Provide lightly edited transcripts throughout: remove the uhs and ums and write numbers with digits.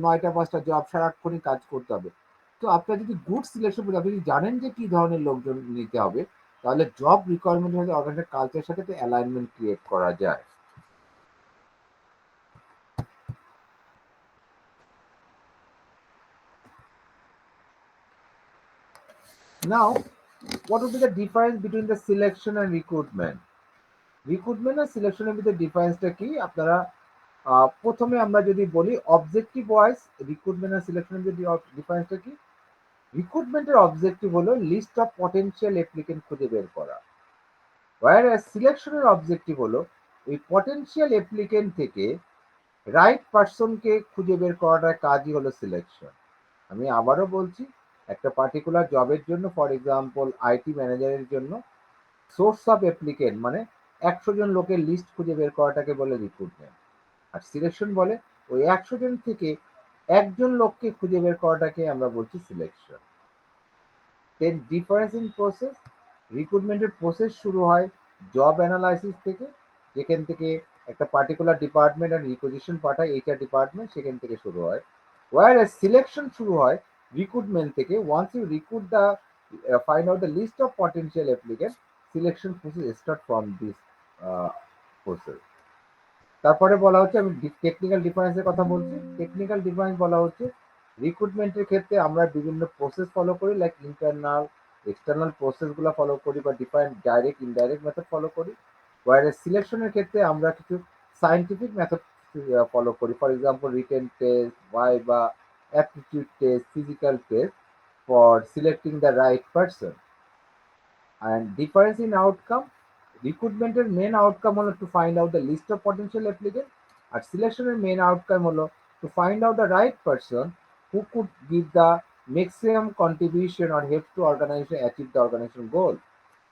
9টা 5টা জব সারাক্ষণই কাজ করতে হবে। তো আপনার যদি গুড সিলেকশন আপনি যদি জানেন যে কি ধরনের লোকজন নিতে হবে, তাহলে জব রিকোয়ারমেন্ট এর সাথে অর্গানাইজেশন কালচারের সাথে অ্যালাইনমেন্ট ক্রিয়েট করা যায়। Now, what would be the difference between the selection and recruitment? Recruitment আর সিলেকশনের ভিতরে ডিফারেন্সটা কি আপনারা প্রথমে আমরা যদি বলি অবজেক্টিভ ওয়াইজ রিক্রুটমেন্ট আর সিলেকশনের যে ডিফারেন্সটা কি রিক্রুটমেন্টের অবজেক্টিভ হলো লিস্ট অফ পটেনশিয়াল অ্যাপ্লিকেন্ট খুঁজে বের করা ওয়ার সিলেকশনের অবজেক্টিভ হলো এই পটেনশিয়াল অ্যাপ্লিকেন্ট থেকে রাইট পার্সনকে খুঁজে বের করাটার কাজই হলো সিলেকশন। আমি আবারও বলছি একটা পার্টিকুলার জবের জন্য ফর এক্সাম্পল আইটি ম্যানেজারের জন্য সোর্স অফ অ্যাপ্লিকেন্ট মানে 100 জন লোকের লিস্ট খুঁজে বের করাটাকে বলে রিক্রুটমেন্ট আর সিলেকশন বলে ওই 100 জন থেকে একজন লোককে খুঁজে বের করাটাকে আমরা বলছি selection. Then difference in process রিক্রুটমেন্টের প্রসেস শুরু হয় জব অ্যানালাইসিস থেকে যেখান থেকে একটা পার্টিকুলার ডিপার্টমেন্ট আর রিপোজিশন পাঠায় এইচআর ডিপার্টমেন্ট সেখান থেকে শুরু হয় ওয়ার সিলেকশন শুরু হয় রিক্রুটমেন্ট থেকে once you recruit the find out the list of potential applicants selection process start from this process তারপরে বলা হচ্ছে আমি টেকনিক্যাল ডিফারেন্সের কথা বলছি টেকনিক্যাল ডিফারেন্স বলা হচ্ছে রিক্রুটমেন্টের ক্ষেত্রে আমরা বিভিন্ন প্রসেস ফলো করি লাইক ইন্টারনাল এক্সটার্নাল প্রসেসগুলো ফলো করি বা different direct indirect method follow করি ওয়ার সিলেকশনের ক্ষেত্রে আমরা কিছু সায়েন্টিফিক মেথড ফলো করি ফর এক্সাম্পল রিটেন টেস্ট বা aptitude test physical test for selecting the right person and difference in outcome রিক্রুটমেন্টের মেন আউটকাম হলো to find out the list of potential applicant আর সিলেকশনের মেন আউটকাম হলো to find out the right person who could give the maximum contribution or help to organization achieve the organization goal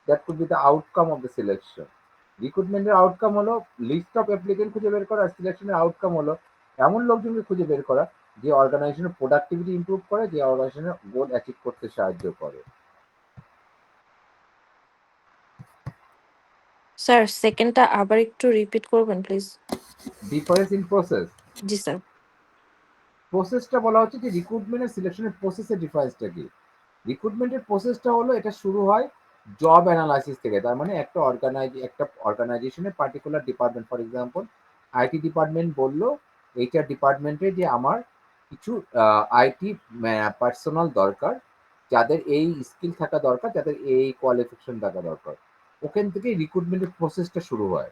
that could be the outcome of the selection রিক্রুটমেন্টের outcome হলো list of applicant খুঁজে বের করা আর সিলেকশনের outcome হলো এমন লোকজনকে খুঁজে বের করা যে অর্গানাইজেশনের প্রোডাক্টিভিটি ইমপ্রুভ করে যে অর্গানাইজেশনের গোল অ্যাচিভ করতে সাহায্য করে স্যার সেকেন্ডটা আবার একটু রিপিট করবেন please. Difference in process G sir. প্রসেসটা বলা হচ্ছে যে রিক্রুটমেন্ট আর সিলেকশনের প্রসেসের ডিফারেন্সটা কি রিক্রুটমেন্টের প্রসেসটা হলো এটা শুরু হয় জব অ্যানালাইসিস থেকে তার মানে একটা অর্গানাইজেশনের particular department for example IT department বললো এইচআর ডিপার্টমেন্টে যে আমার কিছু আইটি পার্সোনাল দরকার যাদের এই স্কিল থাকা দরকার যাদের এই কোয়ালিফিকেশন থাকা দরকার ওখান থেকে রিক্রুটমেন্টের প্রসেসটা শুরু হয়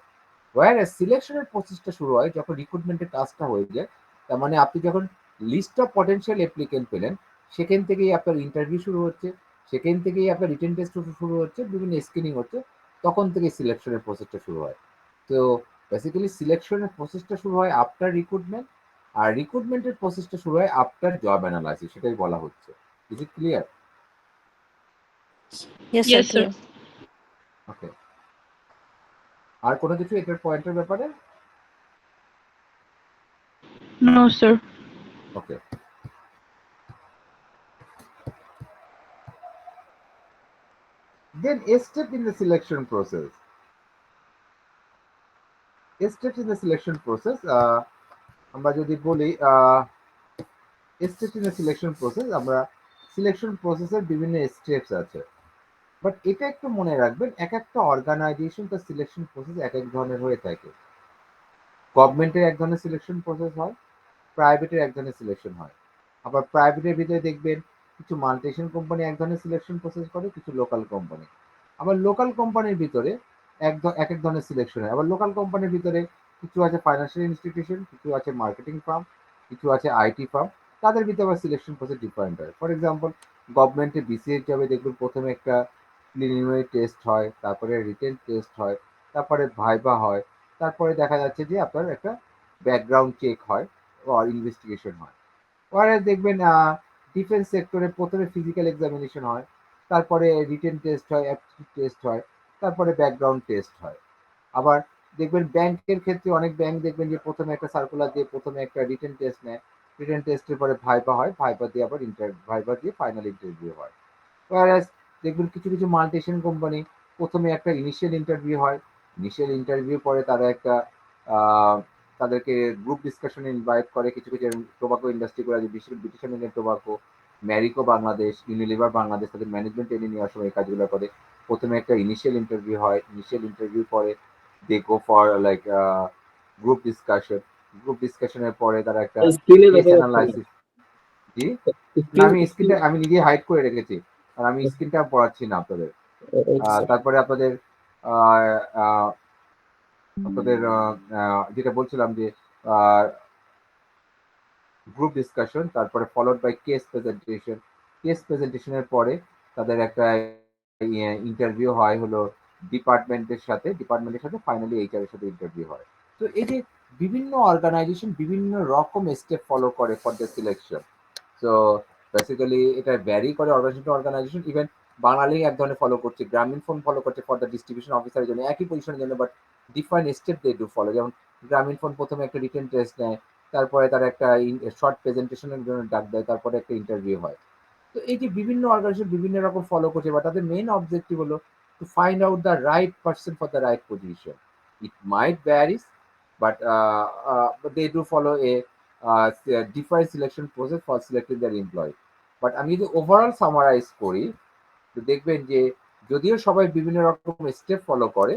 ওয়ার সিলেকশনের প্রসেসটা শুরু হয় যখন রিক্রুটমেন্টের কাজটা হয়ে যায় তার মানে আপনি যখন লিস্ট অফ পটেনশিয়াল অ্যাপ্লিকেন্ট পেলেন সেখান থেকেই আপনার ইন্টারভিউ শুরু হচ্ছে সেখান থেকেই আপনার রিটেন টেস্ট শুরু হচ্ছে বিভিন্ন স্ক্রিনিং হচ্ছে তখন থেকে সিলেকশনের প্রসেসটা শুরু হয় তো বেসিক্যালি সিলেকশনের প্রসেসটা শুরু হয় আফটার রিক্রুটমেন্ট আর রিক্রুটমেন্টের প্রসেসটা শুরু হয় আফটার জব অ্যানালাইসিস সেটাই বলা হচ্ছে is it clear yes sir, clear. Okay আর কোনো কিছু এটার পয়েন্টের ব্যাপারে No, sir. Okay then a step in the selection process steps in the selection process আমরা যদি বলি steps in the selection process আমরা সিলেকশন প্রসেসের বিভিন্ন স্টেপস আছে বাট এটা একটু মনে রাখবেন এক একটা অর্গানাইজেশন তার সিলেকশন প্রসেস এক এক ধরনের হয়ে থাকে গভর্নমেন্টের এক ধরনের সিলেকশন প্রসেস হয় প্রাইভেটের এক ধরনের সিলেকশন হয় আবার প্রাইভেটের ভিতরে দেখবেন কিছু মাল্টিনেশনাল কোম্পানি এক ধরনের সিলেকশন প্রসেস করে কিছু লোকাল কোম্পানি আবার লোকাল কোম্পানির ভিতরে এক এক ধরনের সিলেকশন হয় আবার লোকাল কোম্পানির ভিতরে কিছু আছে ফাইন্যান্সিয়াল ইনস্টিটিউশন কিছু আছে মার্কেটিং ফার্ম কিছু আছে আইটি ফার্ম তাদের ভিতরে আবার সিলেকশন প্রসেস ডিফারেন্ট হয় ফর এক্সাম্পল গভর্নমেন্টে বিসিএস জবে দেখবেন প্রথমে একটা প্রিলিমিনারি টেস্ট হয় তারপরে রিটেন টেস্ট হয় তারপরে ভাইবা হয় তারপরে দেখা যাচ্ছে যে আপনার একটা ব্যাকগ্রাউন্ড চেক হয় আর ইনভেস্টিগেশন হয় ওরা দেখবেন ডিফেন্স সেক্টরে প্রথমে ফিজিক্যাল এক্সামিনেশন হয় তারপরে রিটেন টেস্ট হয় অ্যাপটিটিউড টেস্ট হয় তারপরে ব্যাকগ্রাউন্ড টেস্ট হয় আবার দেখবেন ব্যাংকের ক্ষেত্রে অনেক ব্যাংক দেখবেন যে প্রথমে একটা সার্কুলার দিয়ে প্রথমে একটা রিটেন টেস্ট নেয় রিটেন টেস্টের পরে ভাইবা হয় ভাইবা দিয়ে আবার ভাইবা দিয়ে ফাইনাল ইন্টারভিউ হয় ওয়ারাস দেখবেন কিছু কিছু মাল্টিনেশনাল কোম্পানি প্রথমে একটা ইনিশিয়াল ইন্টারভিউ হয় ইনিশিয়াল ইন্টারভিউ পরে তারা একটা তাদেরকে গ্রুপ ডিসকাশনে ইনভাইট করে। কিছু কিছু টোবাকো ইন্ডাস্ট্রিগুলো, British American tobacco, Marico Bangladesh, Unilever Bangladesh, তাদের ম্যানেজমেন্ট ট্রেনিং নেওয়ার সময় এই কাজগুলো করে। প্রথমে একটা ইনিশিয়াল ইন্টারভিউ হয়, ইনিশিয়াল ইন্টারভিউ পরে they go for like group discussion. Group ডিসকাশনের পরে তারা একটা স্কিলের কেস ব্যাপারে অ্যানালাইসিস। জি, না স্কিল আমি স্কিল স্ক্রিনটা আমি নিজে হাইড করে রেখেছি, আর আমি স্ক্রিনটা পড়াচ্ছি না আপনাদের। তারপরে আপনাদের আহ, আহ, আপনাদের যেটা বলছিলাম যে গ্রুপ ডিসকাশন, তারপরে followed by case presentation. Case প্রেজেন্টেশনের পরে তাদের একটা ইন্টারভিউ হয় হলো ডিপার্টমেন্টের সাথে ফাইনালি এইচআর এর সাথে ইন্টারভিউ হয়। তো এই যে বিভিন্ন অর্গানাইজেশন বিভিন্ন রকম স্টেপ ফলো করে for the selection. So basically এটা ভ্যারি করে অর্গানাইজেশন অর্গানাইজেশন। ইভেন বাঙালি এক ধরনের ফলো করছে, গ্রামীণ ফোন ফলো করছে ফর দ্য ডিস্ট্রিবিউশন অফিসারের জন্য একই পজিশনের জন্য, but different step they do follow. যেমন গ্রামীণ ফোন প্রথমে একটা রিটেন টেস্ট নেয়, তারপরে তারা একটা শর্ট প্রেজেন্টেশনের জন্য ডাক দেয়, তারপরে একটা ইন্টারভিউ হয়। তো এই যে বিভিন্ন অর্গানাইজেশন বিভিন্ন রকম ফলো করছে, বা তাদের মেইন অবজেক্টিভ হলো to find out the right person for the right position. It might varies, but they do follow a different selection process for selecting their employee. But আমি যদি ওভারঅল সামারাইজ করি, তো দেখবেন যে যদিও সবাই বিভিন্ন রকম স্টেপ ফলো করে,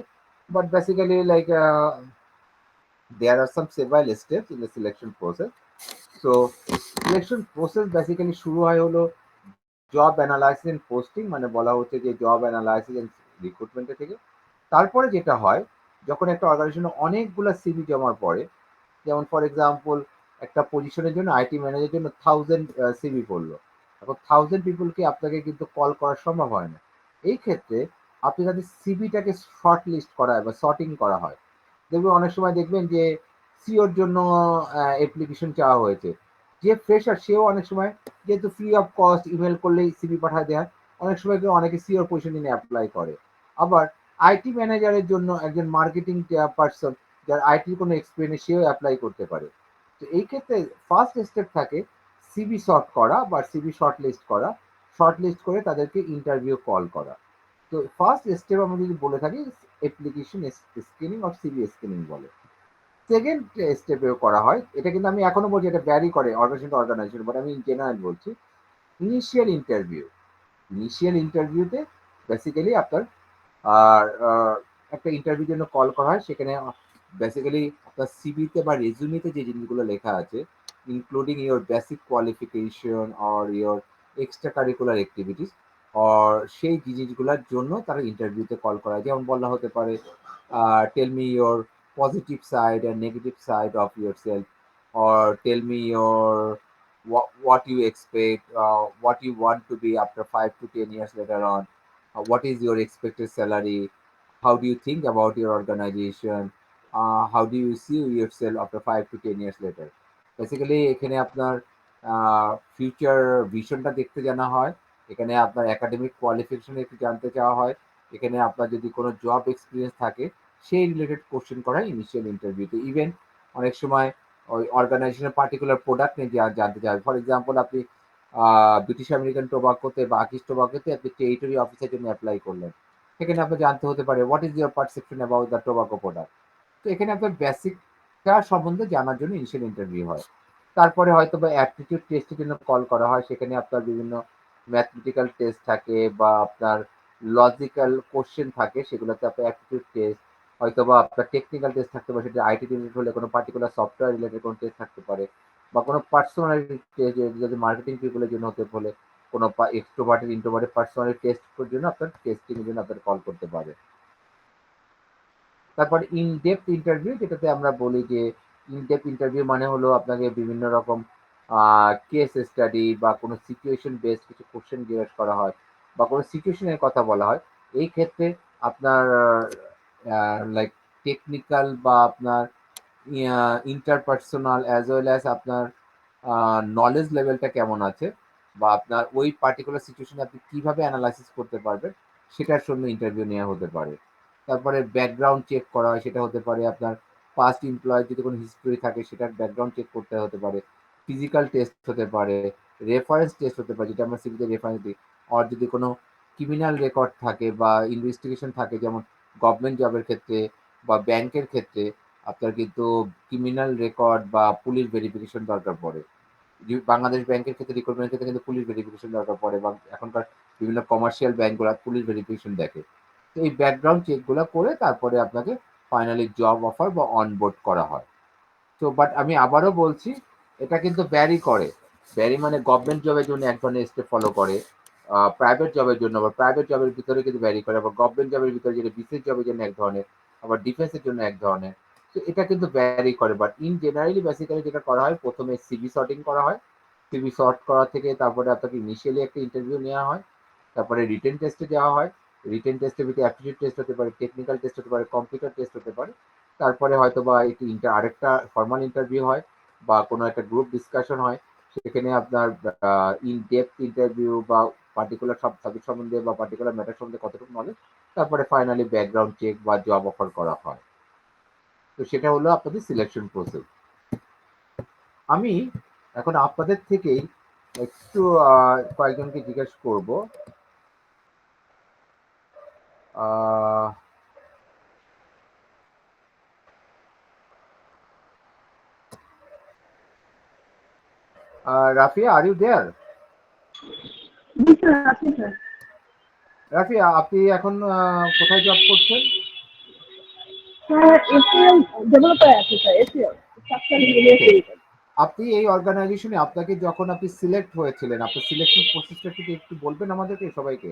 but basically like there are some several steps in the selection process. So selection process basically শুরু হয় হলো জব অ্যানালাইসিস এন্ড পোস্টিং, মানে বলা হচ্ছে যে জব অ্যানালাইসিস এন্ড রিক্রুটমেন্টের থেকে। তারপরে যেটা হয়, যখন একটা অর্গানাইজেশনে অনেকগুলো সিভি জমার পরে, যেমন ফর এক্সাম্পল একটা পজিশনের জন্য আইটি ম্যানেজারের জন্য 1000 সিভি পড়লো, এখন 1000 পিপলকে আপনাকে কিন্তু কল করা সম্ভব হয় না। এই ক্ষেত্রে আপনি তাদের সিভিটাকে শর্ট লিস্ট করা হয় বা সর্টিং করা হয়। দেখবেন অনেক সময় দেখবেন যে সিওর জন্য অ্যাপ্লিকেশন চাওয়া হয়েছে, যে ফ্রেশার সেও অনেক সময় যেহেতু ফ্রি অফ কস্ট ইমেল করলেই সিভি পাঠায় দেয়, অনেক সময় কেউ অনেকে সিওর পজিশন নিয়ে অ্যাপ্লাই করে। আবার আইটি ম্যানেজারের জন্য একজন মার্কেটিং পার্সন যার আইটির কোনো এক্সপিরিয়েন্স সেও অ্যাপ্লাই করতে পারে। তো এই ক্ষেত্রে ফার্স্ট স্টেপ থাকে সিভি সর্ট করা বা সিভি শর্ট লিস্ট করা, শর্ট লিস্ট করে তাদেরকে ইন্টারভিউ কল করা। তো ফার্স্ট স্টেপ আমরা যদি বলে থাকি application screening or CV screening বলে। সেকেন্ড স্টেপেও করা হয়, এটা কিন্তু আমি এখনো বলছি এটা ভ্যারি করে অর্গানাইজেশন টু অর্গানাইজেশন, বাট আমি জেনারেল বলছি। ইনিশিয়াল ইন্টারভিউ, ইনিশিয়াল ইন্টারভিউতে বেসিক্যালি আপনার আর একটা ইন্টারভিউর জন্য কল করা হয়। সেখানে বেসিক্যালি আপনার সিভিতে বা রেজুমিতে যে জিনিসগুলো লেখা আছে, including your basic qualification or your extra curricular activities, or সেই জিনিসগুলোর জন্য তারা ইন্টারভিউতে কল করা হয়। যেমন বলা হতে পারে tell me your positive side and negative side of yourself, or tell me your what you expect, what you want to be after 5 to 10 years later on, what is your expected salary, how do you think about your organization, how do you see yourself after 5 to 10 years later. Basically এখানে আপনার future ভিশনটা দেখতে জানা হয়, এখানে আপনার academic qualification একটু জানতে চাওয়া হয়, এখানে আপনার যদি কোনো জব এক্সপিরিয়েন্স থাকে সেই রিলেটেড কোশ্চেন করা হয় ইনিশিয়াল ইন্টারভিউতে। ইভেন অনেক সময় ওই অর্গানাইজেশনের পার্টিকুলার প্রোডাক্ট নিয়ে জানতে চায়। ফর এক্সাম্পল আপনি ব্রিটিশ আমেরিকান টোবাকোতে বা আকিস টোবাকোতে আপনি টেরিটরি অফিসের জন্য অ্যাপ্লাই করলেন, সেখানে আপনার জানতে হতে পারে what is your perception about the tobacco product. তো এখানে আপনার বেসিকটা সম্বন্ধে জানার জন্য ইনিশিয়াল ইন্টারভিউ হয়। তারপরে হয়তো বা অ্যাপটিটিউড টেস্টের জন্য কল করা হয়, সেখানে আপনার বিভিন্ন ম্যাথমেটিক্যাল টেস্ট থাকে বা আপনার লজিক্যাল কোশ্চেন থাকে, সেগুলোতে আপনার অ্যাপটিটিউড টেস্ট, হয়তো বা আপনার টেকনিক্যাল টেস্ট থাকতে পারে, সেটা আইটি রিলেটেড হলে কোনো পার্টিকুলার সফটওয়্যার রিলেটেড কোনো টেস্ট থাকতে পারে, বা কোনো পার্সোনালিটি টেস্ট যদি মার্কেটিং পিপলের জন্য হতে হলে কোনো এক্সট্রোভার্টেড ইন্ট্রোভার্টেড পার্সোনালিটি টেস্টের জন্য আপনার টেস্টিং এর জন্য আপনার কল করতে পারে। তারপর ইন ডেপথ ইন্টারভিউ, যেটাতে আমরা বলি যে ইন ডেপথ ইন্টারভিউ মানে হলো আপনাকে বিভিন্ন রকম কেস স্টাডি বা কোনো সিচুয়েশন বেসড কিছু কোশ্চেন জিজ্ঞেস করা হয় বা কোনো সিচুয়েশনের কথা বলা হয়। এই ক্ষেত্রে আপনার লাইক টেকনিক্যাল বা আপনার ইন্টারপার্সোনাল অ্যাজ ওয়েল অ্যাজ আপনার নলেজ লেভেলটা কেমন আছে, বা আপনার ওই পার্টিকুলার সিচুয়েশনে আপনি কীভাবে অ্যানালাইসিস করতে পারবেন সেটার জন্য ইন্টারভিউ নেওয়া হতে পারে। তারপরে ব্যাকগ্রাউন্ড চেক করা হয়, সেটা হতে পারে আপনার পাস্ট এমপ্লয়ের যদি কোনো হিস্ট্রি থাকে সেটার ব্যাকগ্রাউন্ড চেক করতে হতে পারে, ফিজিক্যাল টেস্ট হতে পারে, রেফারেন্স টেস্ট হতে পারে, যেটা আমরা সিভিতে রেফারেন্স দিই, আর যদি কোনো ক্রিমিনাল রেকর্ড থাকে বা ইনভেস্টিগেশন থাকে, যেমন গভর্নমেন্ট জবের ক্ষেত্রে বা ব্যাংকের ক্ষেত্রে আপনার কিন্তু ক্রিমিনাল রেকর্ড বা পুলিশ ভেরিফিকেশন দরকার পড়ে। বাংলাদেশ ব্যাংকের ক্ষেত্রে রিক্রুটমেন্টের ক্ষেত্রে কিন্তু পুলিশ ভেরিফিকেশন দরকার পড়ে, এবং এখনকার বিভিন্ন কমার্শিয়াল ব্যাংকগুলো পুলিশ ভেরিফিকেশন দেখে। তো এই ব্যাকগ্রাউন্ড চেকগুলো করে তারপরে আপনাকে ফাইনালি জব অফার বা অনবোর্ড করা হয়। তো বাট আমি আবারও বলছি, এটা কিন্তু ভ্যারি করে। ভ্যারি মানে গভর্নমেন্ট জবের জন্য এক ধরনের স্টেপ ফলো করে, প্রাইভেট জবের জন্য আবার প্রাইভেট জবের ভিতরে কিন্তু ভ্যারি করে, আবার গভর্নমেন্ট জবের ভিতরে যেটা বিসিএস জবের জন্য এক ধরনের, আবার ডিফেন্সের জন্য এক ধরনের। তো এটা কিন্তু ভ্যারি করে, বাট ইন জেনারেলি বেসিক্যালি যেটা করা হয়, প্রথমে সিভি সর্টিং করা হয়। সিভি সর্ট করা থেকে তারপরে আপনাকে ইনিশিয়ালি একটা ইন্টারভিউ নেওয়া হয়, তারপরে রিটেন টেস্টে যাওয়া হয়। রিটেন টেস্টের ভিতরে অ্যাপটিটিউড টেস্ট হতে পারে, টেকনিক্যাল টেস্ট হতে পারে, কম্পিউটার টেস্ট হতে পারে। তারপরে হয়তো বা একটি আরেকটা ফর্মাল ইন্টারভিউ হয় বা কোনো একটা গ্রুপ ডিসকাশন হয়। সেখানে আপনার ইন ডেপথ ইন্টারভিউ বা পার্টিকুলার সব সাবজেক্ট সম্বন্ধে বা পার্টিকুলার ম্যাটার সম্বন্ধে কতটুকু নলেজ, তারপরে ফাইনালি ব্যাকগ্রাউন্ড চেক বা জব অফার করা হয়। তো সেটা হলো আপনাদের সিলেকশন প্রসেস। আমি এখন আপনাদের থেকেই একটু কয়েকজনকে জিজ্ঞেস করব। Ah, Rafia, are you there? জি স্যার, আছে স্যার। রাফিয়া, আপনি এখন কোথায় জব করছেন? স্যার এসিএল ডেভেলপার আছে sir, ACL structure okay, engineer. আপনি এই অর্গানাইজেশনে আপনাকে যখন আপনি সিলেক্ট হয়েছিলেন, আপনার সিলেকশন প্রসেসটা একটু বলবেন আমাদেরকে সবাইকে,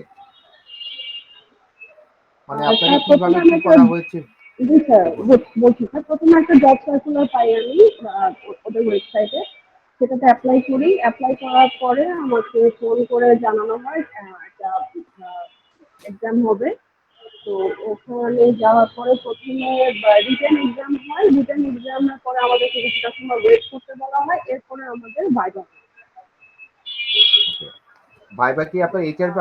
মানে আপনাকে স্যার কিভাবে প্রথমে কি আমি একটা, করা হয়েছে? জি স্যার একটু বলুন। বলছি স্যার, প্রথমে একটা জব সার্কুলার পাই আমি ওদের ওয়েবসাইটে। সেটাতে অ্যাপ্লাই করি। অ্যাপ্লাই করার পরে আমাকে ফোন করে জানানো হয় একটা এক্সাম হবে। তো ওখানে যাওয়ার পরে প্রথমে রিটেন এক্সাম হয়। রিটেন এক্সামের পরে আমাদেরকে কিছুটা সময় ওয়েট করতে বলা হয়। এরপরে আমাদের ভাইভা হয়। ওকে, ভাইবা কি আপনার এইচআর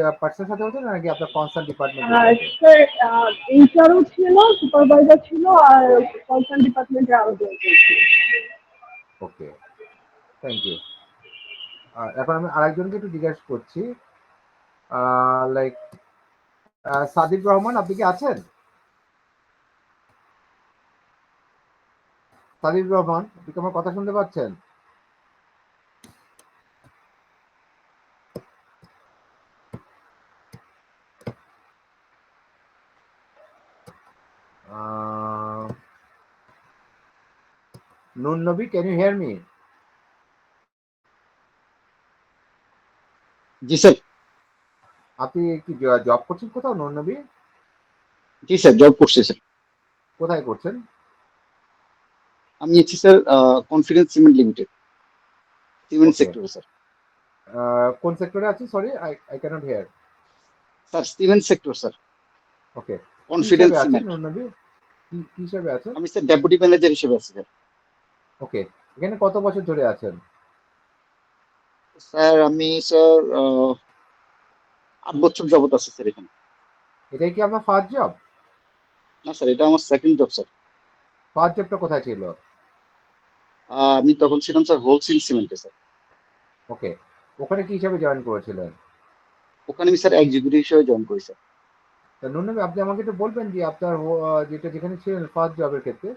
আর পার্সনের সাথে হতো নাকি আপনার কনসার্ন ডিপার্টমেন্টের সাথে? স্যার এইচআরও ছিল, সুপারভাইজার ছিল, আর কনসার্ন ডিপার্টমেন্টের আরো দুজন ছিল। ওকে, থ্যাংক ইউ। এখন আমি আরেকজনকে একটু জিজ্ঞাসা করছি, লাইক সাদিক রহমান, আপনি কি আছেন? সাদিক রহমান, আপনি কি আমার কথা শুনতে পাচ্ছেন? Nun Nabi, can you hear me? জি স্যার। আপনি কি জব করছেন কোথাও, নুন নবী? জি স্যার, জব করছি স্যার। কোথায় করছেন? আমি আছি sir confidence cement limited, cement okay, সেক্টরে স্যার। কোন সেক্টরে আছেন? Sorry, I can't hear. Sir cement sector sir, okay, কি কনফিডেন্স হিসাবে আছেন সিমেন্ট। নুন নবী? কি হিসাবে আছেন? আমি স্যার ডেপুটি ম্যানেজার হিসেবে আছি স্যার। ওকে, এখানে কত বছর ধরে আছেন? স্যার আমি স্যার 8 বছর যাবত আছি স্যার এখানে। এটাই কি আপনার ফার্স্ট জব? না স্যার, এটা আমার সেকেন্ড জব স্যার। ফার্স্ট জবটা কোথায় ছিল? আমি তখন ছিলাম স্যার হোলসেল সিমেন্টে স্যার। ওকে, ওখানে কি হিসাবে জয়েন করেছিলেন? ওখানে আমি স্যার এক্সিকিউটিভ হিসেবে জয়েন করি স্যার। তা নুন নবী, আপনি আমাকে একটু বলবেন যে আপনার যেটা যেখানে ছিলেন ফার্স্ট জবের ক্ষেত্রে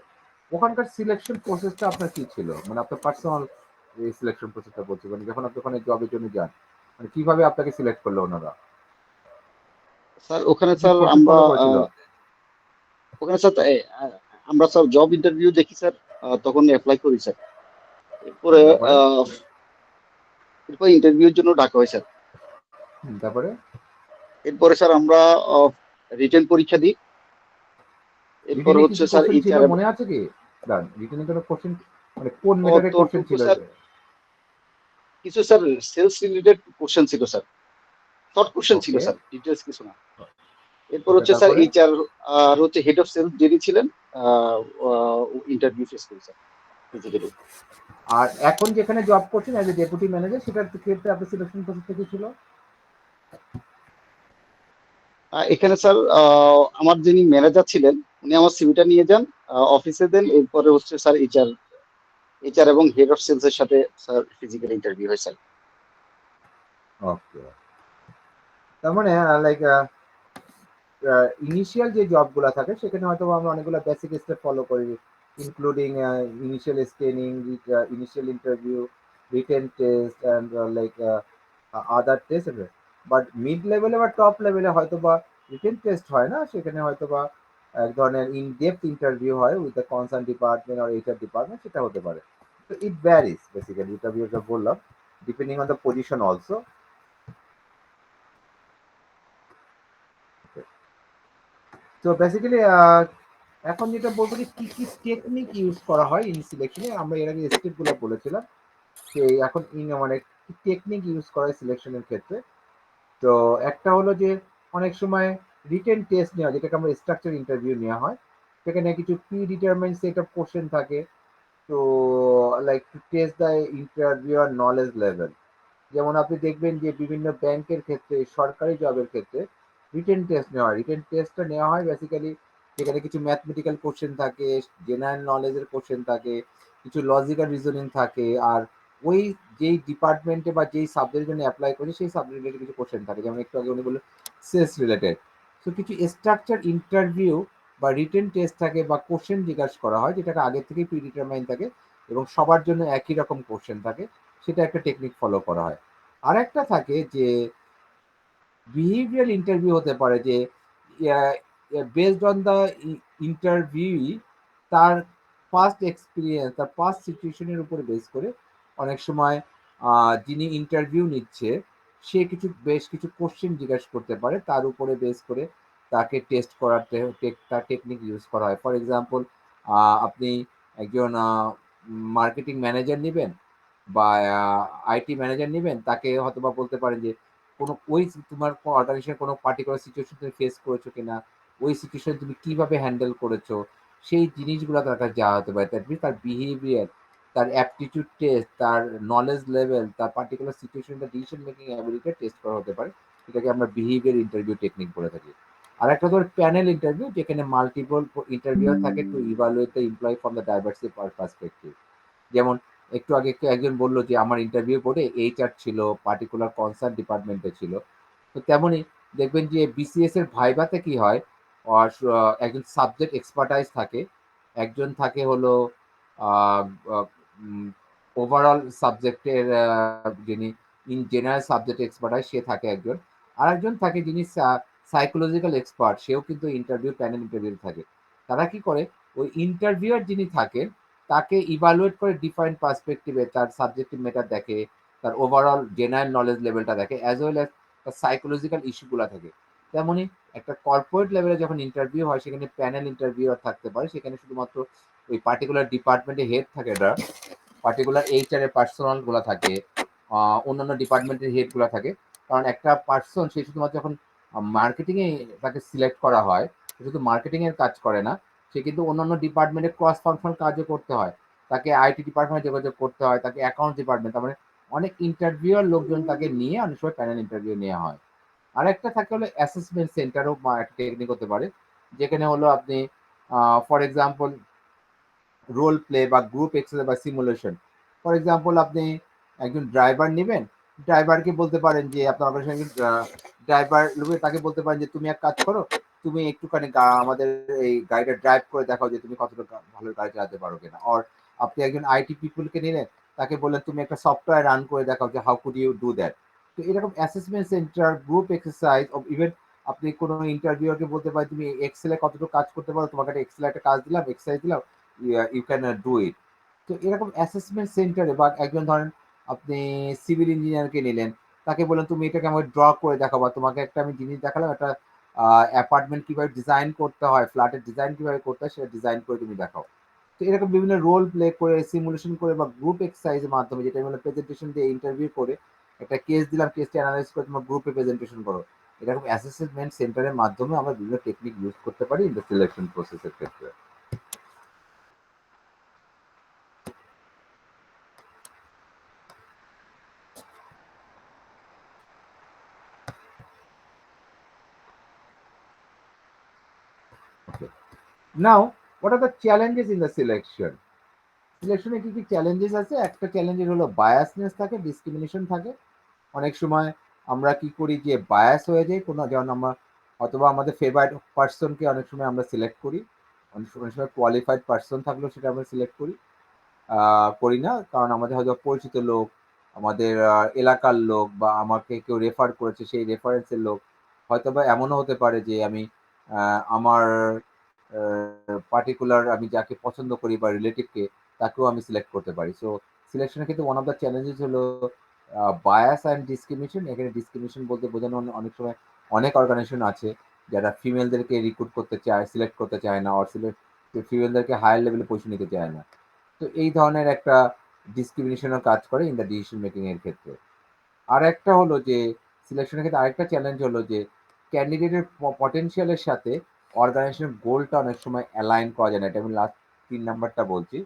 ওখানকার সিলেকশন প্রসেসটা আপনার কি ছিল, মানে আপনার পার্সোনাল সিলেকশন প্রসেসটা বলছি, মানে যখন আপনি ওখানে জবের জন্য যান, মানে কিভাবে আপনাকে সিলেক্ট করলো ওনারা, স্যার ওখানে কি কি স্যার প্রসেস আমরা ফলো করেছিল? ওখানে স্যার আমরা স্যার জব ইন্টারভিউ দেখি স্যার, তখন অ্যাপ্লাই করি স্যার। এরপরে তারপরে? এরপর ইন্টারভিউর জন্য ডাকা হয় স্যার। তারপরে এরপরে স্যার আমরা রিটেন পরীক্ষা দিই। এরপরে রিটেনে কি হচ্ছে কি স্যার কোশ্চেন ছিল এইচআর। মনে আছে কি? দাঁড়ান, রিটেনে কোনো কোশ্চেন, মানে কোন মেটারের কোশ্চেন অতটুকু ছিল? স্যার, কিছু স্যার সেলস রিলেটেড কোশ্চেন ছিল স্যার, শর্ট কোশ্চেন ছিল ওকে, স্যার, ডিটেলস কিছু না। এরপর ওকে, হচ্ছে স্যার তারপরে? এইচআর আর হচ্ছে হেড অফ সেলস যিনি ছিলেন, ইন্টারভিউ ফেস করি স্যার ফিজিক্যালি। আর এখন যেখানে জব করছেন অ্যাজ এ ডেপুটি ম্যানেজার, সেটার ক্ষেত্রে আপনার সিলেকশন প্রসেসটা কি ছিল? এখানে স্যার আমার যিনি ম্যানেজার ছিলেন উনি আমার সিভিটা নিয়ে যান, অফিসে দেন। এরপরে হচ্ছে স্যার এইচআর এইচআর এবং হেড অফ সেলস এর সাথে স্যার ফিজিক্যাল ইন্টারভিউ হয় স্যার। ওকে, তার মানে লাইক ইনিশিয়াল যে জবগুলো থাকে সেখানে হয়তো আমরা অনেকগুলো বেসিক স্টেপ ফলো করি, including initial screening, initial interview, written test, and other tests. But mid লেভেলে বা টপ লেভেলে হয়তো বা রিটেন টেস্ট হয় না, সেখানে হয়তো বা এক ধরনের ইন ডেপথ ইন্টারভিউ হয় উইথ দ্য কনসার্ন ডিপার্টমেন্ট আর এইচআর ডিপার্টমেন্ট, সেটা হতে পারে। তো ইট ভ্যারিজ বেসিক্যালি, এটা আমি যেটা বললাম, depending on the position also. তো বেসিক্যালি এখন যেটা বলবো যে কি কি টেকনিক ইউজ করা হয় ইন সিলেকশনে, আমরা এর আগে স্টেপগুলো বলেছিলাম যে এখন মানে টেকনিক ইউজ করা হয় সিলেকশনের ক্ষেত্রে। তো একটা হলো যে অনেক সময় রিটেন টেস্ট নেওয়া, যেটাকে আমরা স্ট্রাকচার ইন্টারভিউ নেওয়া হয়, সেখানে কিছু pre determined set of question থাকে। তো like to test the interviewer knowledge level. যেমন আপনি দেখবেন যে বিভিন্ন ব্যাংকের ক্ষেত্রে, সরকারি জবের ক্ষেত্রে রিটেন টেস্ট নেওয়া হয়। রিটেন টেস্টটা নেওয়া হয় বেসিক্যালি সেখানে কিছু ম্যাথমেটিক্যাল কোশ্চেন থাকে, জেনারেল নলেজের কোশ্চেন থাকে, কিছু লজিক্যাল রিজনিং থাকে, আর ওই যেই ডিপার্টমেন্টে বা যেই সাবজেক্টের জন্য অ্যাপ্লাই করি সেই সাবজেক্ট রিলেটেড কিছু কোশ্চেন থাকে, যেমন একটু আগে উনি বললেন সেলস রিলেটেড। তো কিছু স্ট্রাকচার ইন্টারভিউ বা রিটেন টেস্ট থাকে বা কোশ্চেন জিজ্ঞাসা করা হয়, যেটাকে আগে থেকেই প্রিডিটারমাইন থাকে এবং সবার জন্য একই রকম কোশ্চেন থাকে, সেটা একটা টেকনিক ফলো করা হয়। আরেকটা থাকে যে বিহেভিয়ার ইন্টারভিউ হতে পারে, যে বেসড অন দ্য ইন্টারভিউ তার পাস্ট এক্সপিরিয়েন্স, তার পাস্ট সিচুয়েশনের উপরে বেস করে অনেক সময় যিনি ইন্টারভিউ নিচ্ছে সে বেশ কিছু কোশ্চেন জিজ্ঞাসা করতে পারে, তার উপরে বেস করে তাকে টেস্ট করার তার টেকনিক ইউজ করা হয়। ফর এক্সাম্পল, আপনি একজন মার্কেটিং ম্যানেজার নেবেন বা আইটি ম্যানেজার নেবেন, তাকে হয়তো বা বলতে পারেন যে কোনো ওই তোমার অর্গানাইজেশন কোনো পার্টিকুলার সিচুয়েশন তুমি ফেস করেছো কিনা, ওই সিচুয়েশন তুমি কিভাবে হ্যান্ডেল করেছো, সেই জিনিসগুলো তার কাছে যাওয়া হতে পারে। দ্যাট মিনস তার বিহেভিয়ার, তার অ্যাপটিটিউড টেস্ট, তার নলেজ লেভেল, তার পার্টিকুলার সিচুয়েশন, তার ডিসিশন মেকিং অ্যাবিলিটি টেস্ট করা হতে পারে, এটাকে আমরা বিহেভিয়ার ইন্টারভিউ টেকনিক বলে থাকি। আর একটা ধর প্যানেল ইন্টারভিউ, যেখানে মাল্টিপল ইন্টারভিউ থাকে two evaluate the employee from the diversity perspective. যেমন একটু আগে একজন বললো যে আমার ইন্টারভিউ করে এইচআর ছিল, পার্টিকুলার কনসার্ন ডিপার্টমেন্টে ছিল। তো তেমনই দেখবেন যে বিসিএস এর ভাইভাতে কি হয়, একজন সাবজেক্ট এক্সপার্টাইজ থাকে, একজন থাকে হলো ওভারঅল সাবজেক্টের যিনি ইন জেনারেল সাবজেক্ট এক্সপার্টাইজ সে থাকে একজন, আর একজন থাকে যিনি সাইকোলজিক্যাল এক্সপার্ট, সেও কিন্তু ইন্টারভিউ প্যানেল ইন্টারভিউ থাকে। তারা কি করে, ওই ইন্টারভিউয়ার যিনি থাকেন তাকে ইভালুয়েট করে ডিফারেন্ট পার্সপেক্টিভে, তার সাবজেক্টিভ ম্যাটার দেখে, তার ওভারঅল জেনারেল নলেজ লেভেলটা দেখে, অ্যাজ ওয়েল অ্যাজ তার সাইকোলজিক্যাল ইস্যুগুলো থাকে। তেমনই একটা কর্পোরেট লেভেলে যখন ইন্টারভিউ হয়, সেখানে প্যানেল ইন্টারভিউ থাকতে পারে, সেখানে শুধুমাত্র ওই পার্টিকুলার ডিপার্টমেন্টে হেড থাকে, না পার্টিকুলার এইচআর এর পার্সোনাল গুলা থাকে, অন্যান্য ডিপার্টমেন্টের হেড গুলা থাকে। কারণ একটা পার্সন সে শুধুমাত্র যখন মার্কেটিং এ তাকে সিলেক্ট করা হয়, শুধু মার্কেটিং এর কাজ করে না, সে কিন্তু অন্যান্য ডিপার্টমেন্টে ক্রস ফাংশনাল কাজও করতে হয়, তাকে আইটি ডিপার্টমেন্টে যোগাযোগ করতে হয়, তাকে অ্যাকাউন্ট ডিপার্টমেন্ট, তার মানে অনেক ইন্টারভিউয়ার লোকজন তাকে নিয়ে অনেক সময় প্যানেল ইন্টারভিউ নেওয়া হয়। আরেকটা থাকে হলো অ্যাসেসমেন্ট সেন্টারও একটা টেকনিক হতে পারে, যেখানে হলো আপনি ফর এক্সাম্পল রোল প্লে বা গ্রুপ এক্সারসাইজ বা সিমুলেশন। ফর এক্সাম্পল, আপনি একজন ড্রাইভার নেবেন, ড্রাইভারকে বলতে পারেন যে আপনার অপারেশন ড্রাইভার লোকে তাকে বলতে পারেন যে তুমি এক কাজ করো, তুমি একটুখানি আমাদের এই গাড়িটা ড্রাইভ করে দেখাও যে তুমি কতটা ভালো গাড়ি চালাতে পারো কিনা। আর আপনি একজন আইটি পিপুলকে নিলেন, তাকে বললেন তুমি একটা সফটওয়্যার রান করে দেখাও যে how could you do that. তো এরকম assessment centre, group exercise, even আপনি কোনো ইন্টারভিউকে বলতে পারেন তুমি এক্সেলে কতটুকু কাজ করতে পারো, তোমাকে একটা এক্সেলে একটা কাজ দিলাম, এক্সারসাইজ দিলাম, ইউ ক্যান ডু ইট। তো এরকম অ্যাসেসমেন্ট সেন্টারে বা একজন ধরেন আপনি সিভিল ইঞ্জিনিয়ারকে নিলেন, তাকে বললেন তুমি এটাকে আমাকে ড্র করে দেখাবো, তোমাকে একটা আমি জিনিস দেখালাম, একটা অ্যাপার্টমেন্ট কিভাবে ডিজাইন করতে হয়, ফ্ল্যাটের ডিজাইন কিভাবে করতে হয় সেটা ডিজাইন করে তুমি দেখাও। তো এরকম বিভিন্ন রোল প্লে করে, সিমুলেশন করে বা গ্রুপ এক্সারসাইজের মাধ্যমে, যেটা মানে প্রেজেন্টেশন দিয়ে ইন্টারভিউ করে একটা কেস দিলাম, কেসটা অ্যানালাইজ করে তোমার গ্রুপে প্রেজেন্টেশন করো, এরকম অ্যাসেসমেন্ট সেন্টারের মাধ্যমে আমরা বিভিন্ন টেকনিক ইউজ করতে পারি ইন দ্য সিলেকশন প্রসেসের ক্ষেত্রে। Now, what are the challenges in the selection? সিলেকশনে কি কি চ্যালেঞ্জেস আছে? একটা চ্যালেঞ্জের হলো বায়াসনেস থাকে, ডিসক্রিমিনেশন থাকে। অনেক সময় আমরা কি করি যে বায়াস হয়ে যাই কোনো, যেমন আমরা অথবা আমাদের ফেভারিট পার্সনকে অনেক সময় আমরা সিলেক্ট করি, অনেক সময় কোয়ালিফাইড পার্সন থাকলেও সেটা আমরা সিলেক্ট করি না, কারণ আমাদের হয়তো পরিচিত লোক, আমাদের এলাকার লোক, বা আমাকে কেউ রেফার করেছে সেই রেফারেন্সের লোক, হয়তো বা এমনও হতে পারে যে আমি আমার পার্টিকুলার আমি যাকে পছন্দ করি বা রিলেটিভকে তাকেও আমি সিলেক্ট করতে পারি। সো সিলেকশনের ক্ষেত্রে ওয়ান অফ দ্য চ্যালেঞ্জেস হলো বায়াস অ্যান্ড ডিসক্রিমিনেশন। এখানে ডিসক্রিমিনেশন বলতে বোঝানো অনেক সময় অনেক অর্গানাইজেশন আছে যারা ফিমেলদেরকে রিক্রুট করতে চায়, সিলেক্ট করতে চায় না, অর ফিমেলদেরকে হায়ার লেভেলে পজিশন নিতে চায় না। তো এই ধরনের একটা ডিসক্রিমিনেশনও কাজ করে ইন দ্য ডিসিশন মেকিং এর ক্ষেত্রে। আর একটা হলো যে সিলেকশনের ক্ষেত্রে আরেকটা চ্যালেঞ্জ হলো যে ক্যান্ডিডেটের পটেনশিয়ালের সাথে অর্গানাইজেশনের গোলটা অনেক সময় অ্যালাইন করা যায় না। এটা আমি লাস্ট 3 নাম্বারটা বলছি।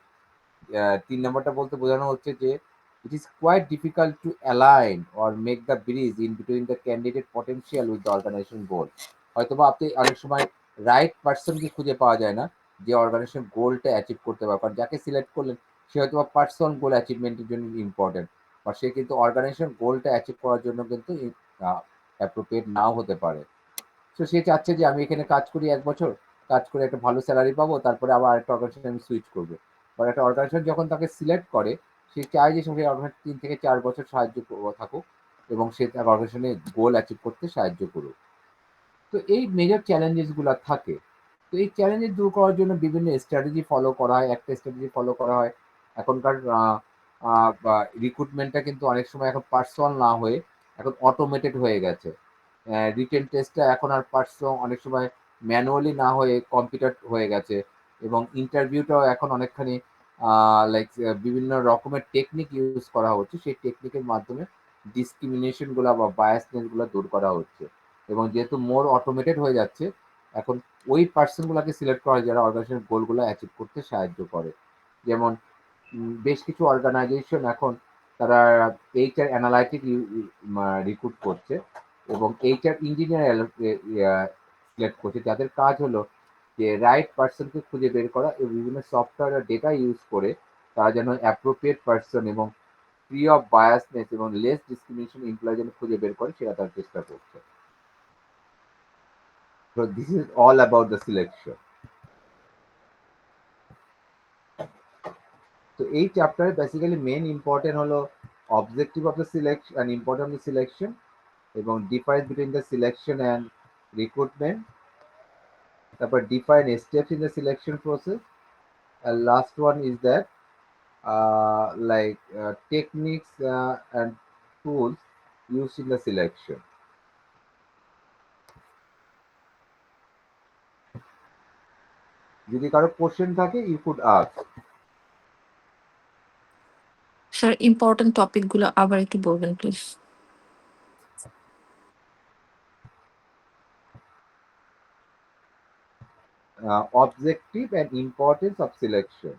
3 নাম্বারটা বলতে বোঝানো হচ্ছে যে it is quite difficult to align or make the bridge in between the candidate potential with the organization goal. হয়তোবা আপনি অনেক সময় রাইট পার্সনকে খুঁজে পাওয়া যায় না যে অর্গানাইজেশন গোলটা অ্যাচিভ করতে পারে, কারণ যাকে সিলেক্ট করলেন সে হয়তো বা পার্সন গোল অ্যাচিভমেন্টের জন্য ইম্পর্টেন্ট, বা সে কিন্তু অর্গানাইজেশন গোলটা অ্যাচিভ করার জন্য কিন্তু অ্যাপ্রোপ্রিয়েট নাও হতে পারে। তো সে চাচ্ছে যে আমি এখানে কাজ করি 1 বছর, কাজ করে একটা ভালো স্যালারি পাবো, তারপরে আবার আরেকটা অর্গানাইজেশন আমি সুইচ করবো। বা একটা অর্গানাইজেশন যখন তাকে সিলেক্ট করে, সে চায় যে সে অর্গানাইজেশন 3 থেকে 4 বছর সাহায্য থাকুক এবং সে তার অর্গানাইজেশনে গোল অ্যাচিভ করতে সাহায্য করুক। তো এই মেজর চ্যালেঞ্জেসগুলো থাকে। তো এই চ্যালেঞ্জেস দূর করার জন্য বিভিন্ন স্ট্র্যাটেজি ফলো করা হয়। একটা স্ট্র্যাটেজি ফলো করা হয়, এখনকার রিক্রুটমেন্টটা কিন্তু অনেক সময় এখন পার্সোনাল না হয়ে এখন অটোমেটেড হয়ে গেছে। রিটেন টেস্টটা এখন আর অনেক সময় ম্যানুয়ালি না হয়ে কম্পিউটার হয়ে গেছে, এবং ইন্টারভিউটাও এখন অনেকখানি লাইক বিভিন্ন রকমের টেকনিক ইউজ করা হচ্ছে। সেই টেকনিকের মাধ্যমে ডিসক্রিমিনেশনগুলো বা বায়াসনেসগুলো দূর করা হচ্ছে, এবং যেহেতু মোর অটোমেটেড হয়ে যাচ্ছে, এখন ওই পার্সনগুলোকে সিলেক্ট করা হয় যারা অর্গানাইজেশন গোলগুলো অ্যাচিভ করতে সাহায্য করে। যেমন বেশ কিছু অর্গানাইজেশন এখন তারা এইচআর অ্যানালাইটিক রিক্রুট করছে এবং এইচআর ইঞ্জিনিয়ার সিলেক্ট করছে, যাদের কাজ হলো যে রাইট পার্সনকে খুঁজে বের করা এবং বিভিন্ন সফটওয়্যার আর ডেটা ইউজ করে তারা যেন অ্যাপ্রোপ্রিয়েট পার্সন এবং ফ্রি অফ বায়াসনেস এবং লেস ডিসক্রিমিনেশন এমপ্লয় যেন খুঁজে বের করে সেটা তার চেষ্টা করছে। So this is all about the selection. তো এই চ্যাপ্টারে বেসিক্যালি মেন ইম্পর্টেন্ট হলো objective of the selection and important of the selection, এবং difference between the selection and recruitment, তারপর define steps in the selection process, and last one is that techniques and tools used in the selection. যদি কারো question থাকে you could ask. Sir important টপিকগুলো আবার একটু বলবেন please. Objective and importance of selection.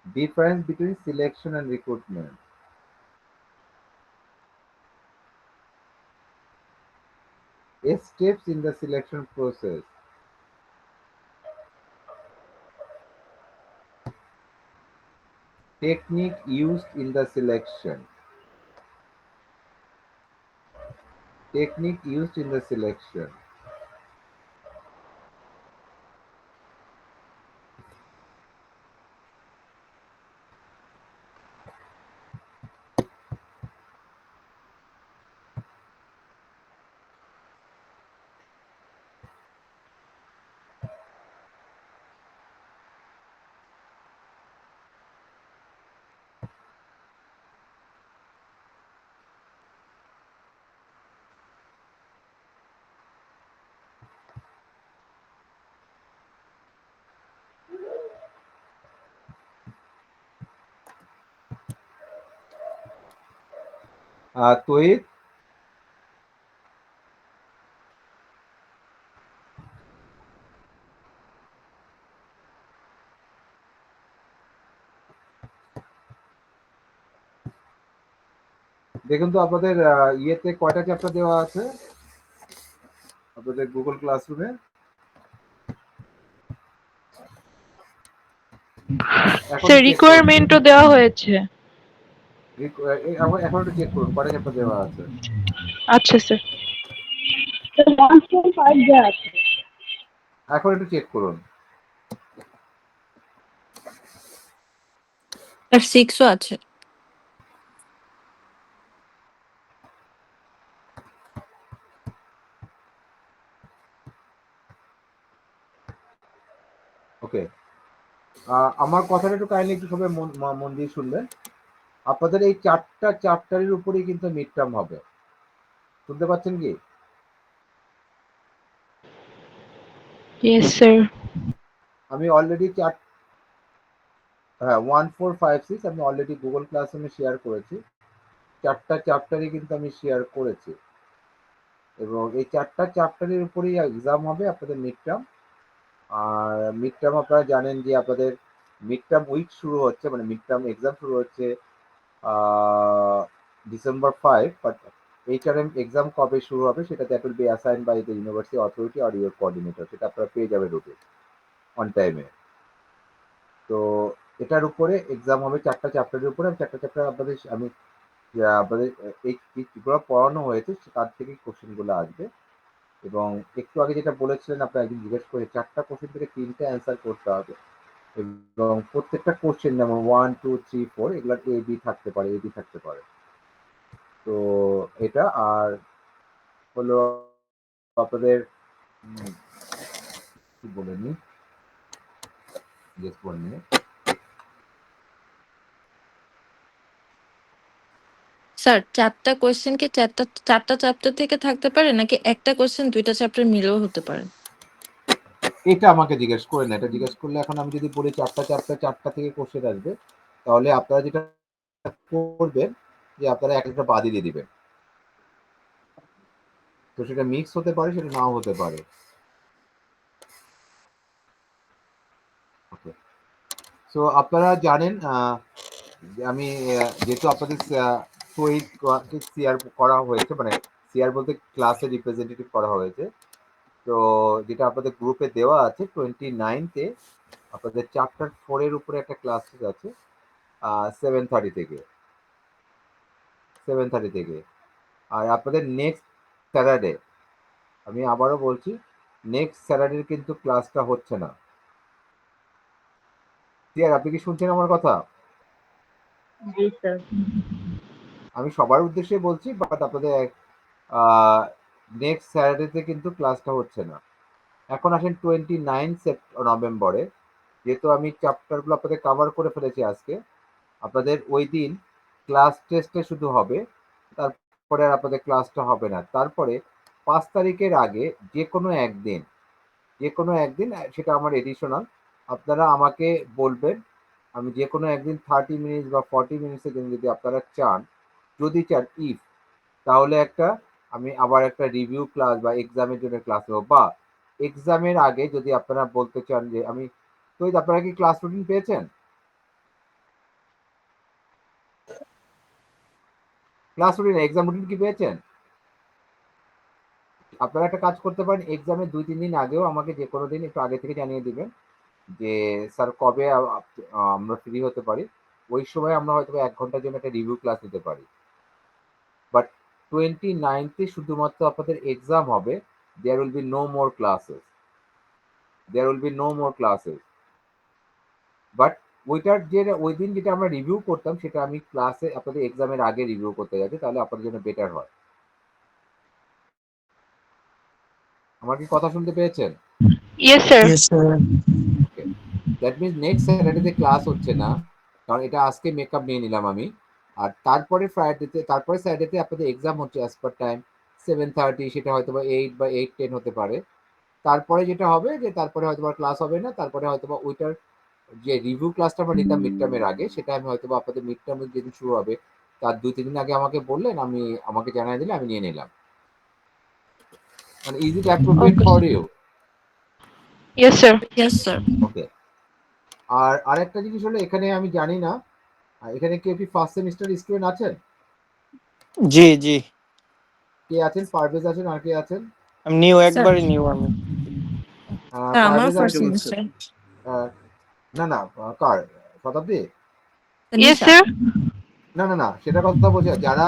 Difference between selection and recruitment. Steps in the selection process. Technique used in the selection. Technique used in the selection. তহিদ, দেখুন তো আপনাদের ইয়েতে কয়টা chapter দেওয়া আছে আপনাদের গুগল ক্লাসরুমে? স্যার রিকোয়ারমেন্টও দেওয়া হয়েছে। এখন একটু চেক করুন কটা চ্যাপ্টার দেওয়া আছে। আচ্ছা স্যার। 1.5 যা আছে। এখন একটু চেক করুন। স্যার 6ও আছে। ওকে, আমার কথাটা একটু কাইন্ডলি একটু সবাই মন দিয়ে শুনবেন। আপনাদের এই 4টা চ্যাপ্টারের উপরেই কিন্তু মিড টার্ম হবে, শুনতে পাচ্ছেন কি? Yes sir. আমি অলরেডি হ্যাঁ 1 4 5 6 আমি অলরেডি গুগল ক্লাসরুমে শেয়ার করেছি। 4টা চ্যাপ্টারই কিন্তু আমি শেয়ার করেছি, এবং এই 4টা চ্যাপ্টারের উপরেই এক্সাম হবে আপনাদের মিড টার্ম। আর মিড টার্ম আপনারা জানেন যে আপনাদের মিড টার্ম উইক শুরু হচ্ছে, মানে মিড টার্ম এক্সাম শুরু হচ্ছে December 5, but HRM এক্সাম কবে শুরু হবে সেটা that will be assigned by the university authority or your coordinator, সেটা আপনারা পেয়ে যাবেন রুটে অন টাইমে। তো এটার উপরে এক্সাম হবে 4টা চ্যাপ্টারের উপরে। আমি 4টা চ্যাপ্টার আপনাদের এই যেগুলো পড়ানো হয়েছে তার থেকে কোশ্চেনগুলো আসবে। এবং একটু আগে যেটা বলেছিলেন আপনারা একদিন জিজ্ঞেস করে 4টা কোশ্চেন থেকে 3টে অ্যান্সার করতে হবে, এবং প্রত্যেকটা কোশ্চেন যেমন 1 2 3 4 এগুলোর এ বি থাকতে পারে, এ বি থাকতে পারে। তো এটা আর হলো আপনাদের কি বলেনি, জাস্ট 1 মিনিট। স্যার 4টা কোয়েশ্চেন কি চারটা চ্যাপ্টার থেকে থাকতে পারে, নাকি একটা কোয়েশ্চেন 2টা চ্যাপ্টার মিলেও হতে পারে? এটা আমাকে জিজ্ঞেস করেন না, এটা জিজ্ঞেস করলে এখন আমি যদি বলি 4টা চ্যাপ্টার 4টা থেকে কোশ্চেন আসবে, তাহলে আপনারা যেটা করবেন যে আপনারা একটা বাদই দিয়ে দিবেন। তো সেটা মিক্স হতে পারে, সেটা নাও হতে পারে। ওকে, সো আপনারা জানেন যে আমি যেহেতু আপনাদের শহীদ সিআর করা হয়েছে, মানে সিআর বলতে ক্লাসে রিপ্রেজেন্টেটিভ করা হয়েছে। তো যেটা আপনাদের গ্রুপে দেওয়া আছে 29-এ আপনাদের চ্যাপ্টার 4-এর উপরে একটা ক্লাস আছে 7:30 থেকে 7:30 থেকে। আর আপনাদের নেক্সট স্যাটারডে, আমি আবারও বলছি, নেক্সট স্যাটারডে কিন্তু ক্লাসটা হচ্ছে না। সিআর আপনি কি শুনছেন আমার কথা? জি স্যার। আমি সবার উদ্দেশ্যে বলছি, বাট আপনাদের নেক্সট স্যাটারডেতে কিন্তু ক্লাসটা হচ্ছে না। এখন আসেন 29 নভেম্বরে, যেহেতু আমি চ্যাপ্টারগুলো আপনাদের কাভার করে ফেলেছি আজকে, আপনাদের ওই দিন ক্লাস টেস্টে শুধু হবে, তারপরে আর আপনাদের ক্লাসটা হবে না। তারপরে 5 তারিখের আগে যে কোনো একদিন সেটা আমার এডিশনাল, আপনারা আমাকে বলবেন। আমি যে কোনো একদিন 30 মিনিটস বা 40 মিনিটসের জন্য যদি আপনারা চান, যদি চান ইফ, তাহলে আমি আবার একটা রিভিউ ক্লাস বা এক্সামের জন্য ক্লাস নেবো, বা এক্সামের আগে যদি আপনারা বলতে চান যে তো আপনারা কি ক্লাস রুটিন পেয়েছেন? ক্লাস রুটিন এক্সাম রুটিন কি পেয়েছেন? আপনারা একটা কাজ করতে পারেন, এক্সামের 2-3 দিন আগেও আমাকে যে কোনো দিন একটু আগে থেকে জানিয়ে দিবেন যে স্যার কবে আমরা ফ্রি হতে পারি। ওই সময় আমরা হয়তো 1 ঘন্টার জন্য একটা রিভিউ ক্লাস নিতে পারি। বাট 29th শুধুমাত্র আপনাদের এক্সাম হবে, there will be no more classes, but ওই দিন যেটা আমরা রিভিউ করতাম সেটা আমি ক্লাসে আপনাদের এক্সামের আগে রিভিউ করতে যাচ্ছি, তাহলে আপনাদের জন্য বেটার হয়। আমার কি কথা শুনতে পেয়েছেন? Yes sir. Okay, that means next স্যাটারডেতে ক্লাস হচ্ছে না, কারণ এটা আজকে মেকআপ নিয়ে নিলাম আমি। আর তারপরে স্যাটারডেতে আপনাদের এক্সাম হচ্ছে অ্যাজ পার টাইম 7:30, সেটা হয়তো বা 8 বা 8:10 হতে পারে। তারপরে যেটা হবে যে তারপরে হয়তো বা ক্লাস হবে না, তারপরে হয়তো বা ওইটার যে রিভিউ ক্লাসটা আমরা নিতাম মিড টার্মের আগে, সেটা আমি হয়তো বা আপনাদের মিড টার্মের যেদিন শুরু হবে তার 2-3 দিন আগে আমাকে বললেন, আমাকে জানিয়ে দিলে আমি নিয়ে নিলাম। মানে is it appropriate okay. For you? Yes sir. Okay, আর আরেকটা জিনিস হলো, এখানে আমি জানি না এখানে কেউ কি ফার্স্ট সেমিস্টার স্টুডেন্ট আছেন? জি জি, কে আছেন? পারভেজ আছেন, আর কে আছেন? আমি নিউ, স্যার একবারে নিউ আমি। আমার পারভেজ আর ফার্স্ট সেমিস্টার। না না, কার? শতাব্দী? Yes sir. না সেটা কথা বলছি না। যারা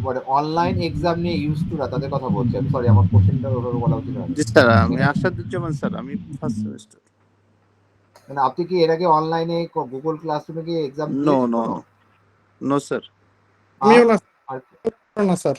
মানে অনলাইন এক্সাম নিয়ে ইউজ টু না তাদের কথা বলছি আমি। সরি, আমার কোশ্চেনটা ওভাবে বলা উচিত হয়নি। জি স্যার, আমি আসাদুজ্জামান স্যার, আমি ফার্স্ট সেমিস্টার। মানে আপনি কি এর আগে অনলাইনে গুগল ক্লাসরুমে কি এক্সাম নো দিয়েছেন নো কোনো? No sir. আর আমিও না আর না স্যার।